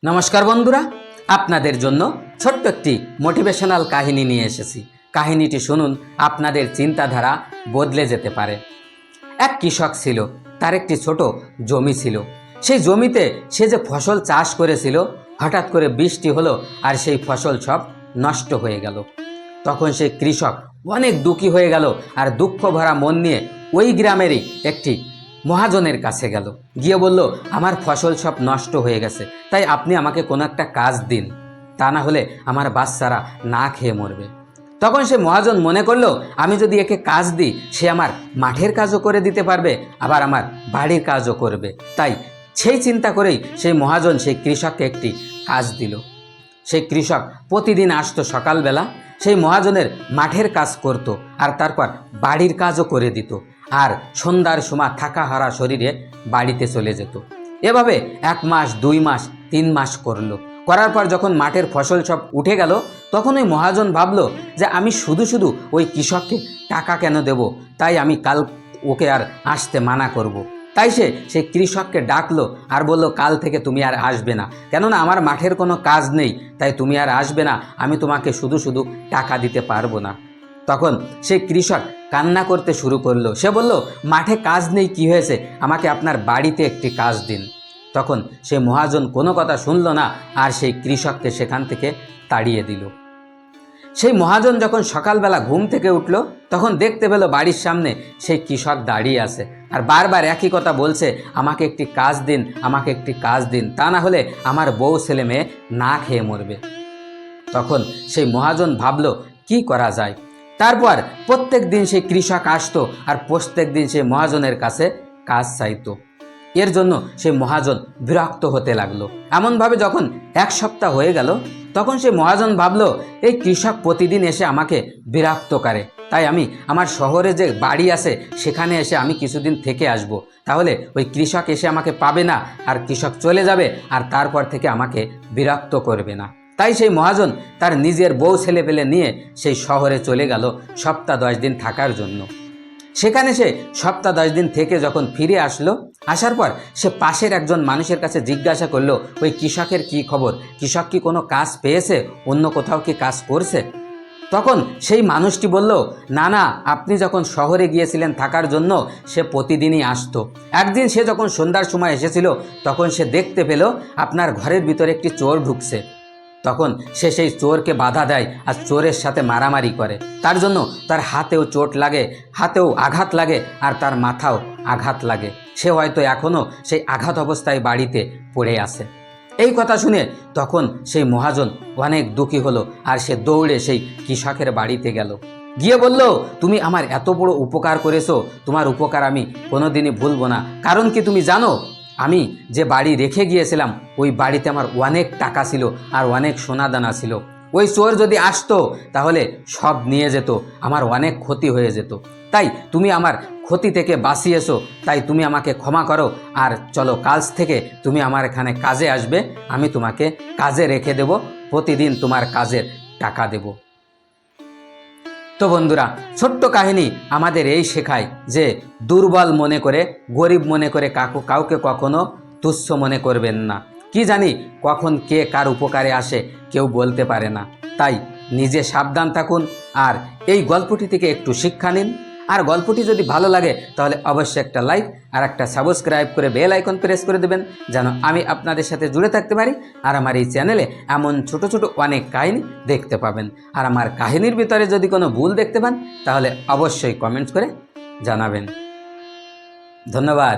নমস্কার বন্ধুরা, আপনাদের জন্য ছোট্ট একটি মোটিভেশনাল কাহিনী নিয়ে এসেছি। কাহিনীটি শুনুন, আপনাদের চিন্তাধারা বদলে যেতে পারে। এক কৃষক ছিল, তার একটি ছোট জমি ছিল। সেই জমিতে সে যে ফসল চাষ করেছিল, হঠাৎ করে বৃষ্টি হলো আর সেই ফসল সব নষ্ট হয়ে গেল। তখন সেই কৃষক অনেক দুঃখী হয়ে গেল আর দুঃখ ভরা মন নিয়ে ওই গ্রামেরই একটি মহাজনের কাছে গেল। গিয়ে বলল, আমার ফসল সব নষ্ট হয়ে গেছে, তাই আপনি আমাকে কোনো একটা কাজ দিন, তা না হলে আমার বাচ্চারা না খেয়ে মরবে। তখন সে মহাজন মনে করলো, আমি যদি একে কাজ দিই, সে আমার মাঠের কাজও করে দিতে পারবে, আবার আমার বাড়ির কাজও করবে। তাই সেই চিন্তা করেই সেই মহাজন সেই কৃষককে একটি কাজ দিল। সেই কৃষক প্রতিদিন আসতো সকালবেলা, সেই মহাজনের মাঠের কাজ করত আর তারপর বাড়ির কাজও করে দিত, আর সন্ধ্যার সময় থাকা হারা শরীরে বাড়িতে চলে যেত। এভাবে 1 মাস 2 মাস 3 মাস করলো। করার পর যখন মাঠের ফসল সব উঠে গেল, তখন ওই মহাজন ভাবলো যে আমি শুধু শুধু ওই কৃষককে টাকা কেন দেব, তাই আমি কাল ওকে আর আসতে মানা করব। তাই সে সেই কৃষককে ডাকলো আর বলল, কাল থেকে তুমি আর আসবে না, কেননা আমার মাঠের কোনো কাজ নেই, তাই তুমি আর আসবে না, আমি তোমাকে শুধু শুধু টাকা দিতে পারবো না। তখন সেই কৃষক কান্না করতে শুরু করলো। সে বলল, মাঠে কাজ নেই কি হয়েছে, আমাকে আপনার বাড়িতে একটি কাজ দিন। তখন সেই মহাজন কোনো কথা শুনল না আর সেই কৃষককে সেখান থেকে তাড়িয়ে দিল। সেই মহাজন যখন সকালবেলা ঘুম থেকে উঠল, তখন দেখতে পেল বাড়ির সামনে সেই কৃষক দাঁড়িয়ে আছে আর বারবার একই কথা বলছে, আমাকে একটি কাজ দিন, আমাকে একটি কাজ দিন, তা না হলে আমার বউ ছেলে মেয়ে না খেয়ে মরবে। তখন সেই মহাজন ভাবল, কি করা যায়। তারপর প্রত্যেক দিন সেই কৃষক আসতো আর প্রত্যেক দিন সেই মহাজনের কাছে কাজ চাইতো। এর জন্য সেই মহাজন বিরক্ত হতে লাগলো। এমনভাবে যখন 1 সপ্তাহ হয়ে গেল, তখন সেই মহাজন ভাবলো, এই কৃষক প্রতিদিন এসে আমাকে বিরক্ত করে, তাই আমি আমার শহরে যে বাড়ি আছে সেখানে এসে আমি কিছুদিন থেকে আসব। তাহলে ওই কৃষক এসে আমাকে পাবে না আর কৃষক চলে যাবে আর তারপর থেকে আমাকে বিরক্ত করবে না। তাই সেই মহাজন তার নিজের বউ ছেলে পেলে নিয়ে সেই শহরে চলে গেল সপ্তাহ 10 দিন থাকার জন্য। সেখানে সে সপ্তাহ 10 দিন থেকে যখন ফিরে আসলো, আসার পর সে পাশের একজন মানুষের কাছে জিজ্ঞাসা করলো, ওই কৃষকের কি খবর, কৃষক কি কোনো কাজ পেয়েছে, অন্য কোথাও কি কাজ করছে? তখন সেই মানুষটি বলল, না না, আপনি যখন শহরে গিয়েছিলেন থাকার জন্য সে প্রতিদিনই আসতো। একদিন সে যখন সন্ধ্যার সময় এসেছিল, তখন সে দেখতে পেল আপনার ঘরের ভিতরে একটি চোর ঢুকছে। তখন সে সেই চোরকে বাধা দেয় আর চোরের সাথে মারামারি করে। তার জন্য তার হাতেও চোট লাগে, হাতেও আঘাত লাগে আর তার মাথাও আঘাত লাগে। সে হয়তো এখনও সেই আঘাত অবস্থায় বাড়িতে পড়ে আছে। এই কথা শুনে তখন সেই মহাজন অনেক দুঃখী হলো আর সে দৌড়ে সেই কৃষকের বাড়িতে গেল। গিয়ে বলল, তুমি আমার এত বড় উপকার করেছো, তোমার উপকার আমি কোনোদিনই ভুলবো না। কারণ কি তুমি জানো, আমি যে বাড়ি রেখে গিয়েছিলাম ওই বাড়িতে আমার অনেক টাকা ছিল আর অনেক সোনাদানা ছিল। ওই চোর যদি আসতো তাহলে সব নিয়ে যেত, আমার অনেক ক্ষতি হয়ে যেত। তাই তুমি আমার ক্ষতি থেকে বাঁচিয়েছো, তাই তুমি আমাকে ক্ষমা করো আর চলো কাল থেকে তুমি আমার এখানে কাজে আসবে, আমি তোমাকে কাজে রেখে দেব, প্রতিদিন তোমার কাজের টাকা দেব। তো বন্ধুরা, ছোট্ট কাহিনী আমাদের এই শেখায় যে দুর্বল মনে করে, গরিব মনে করে কাউকে কখনো তুচ্ছ মনে করবেন না। কি জানি কখন কে কার উপকারে আসে কেউ বলতে পারে না। তাই নিজে সাবধান থাকুন আর এই গল্পটি থেকে একটু শিক্ষা নিন। আর গল্পটি যদি ভালো লাগে তাহলে অবশ্যই একটা লাইক আর একটা সাবস্ক্রাইব করে বেল আইকন প্রেস করে দেবেন, যেন আমি আপনাদের সাথে জুড়ে থাকতে পারি আর আমার এই চ্যানেলে এমন ছোট ছোট অনেক কাহিনী দেখতে পাবেন। আর আমার কাহিনীর ভিতরে যদি কোনো ভুল দেখতে পান তাহলে অবশ্যই কমেন্টস করে জানাবেন। ধন্যবাদ।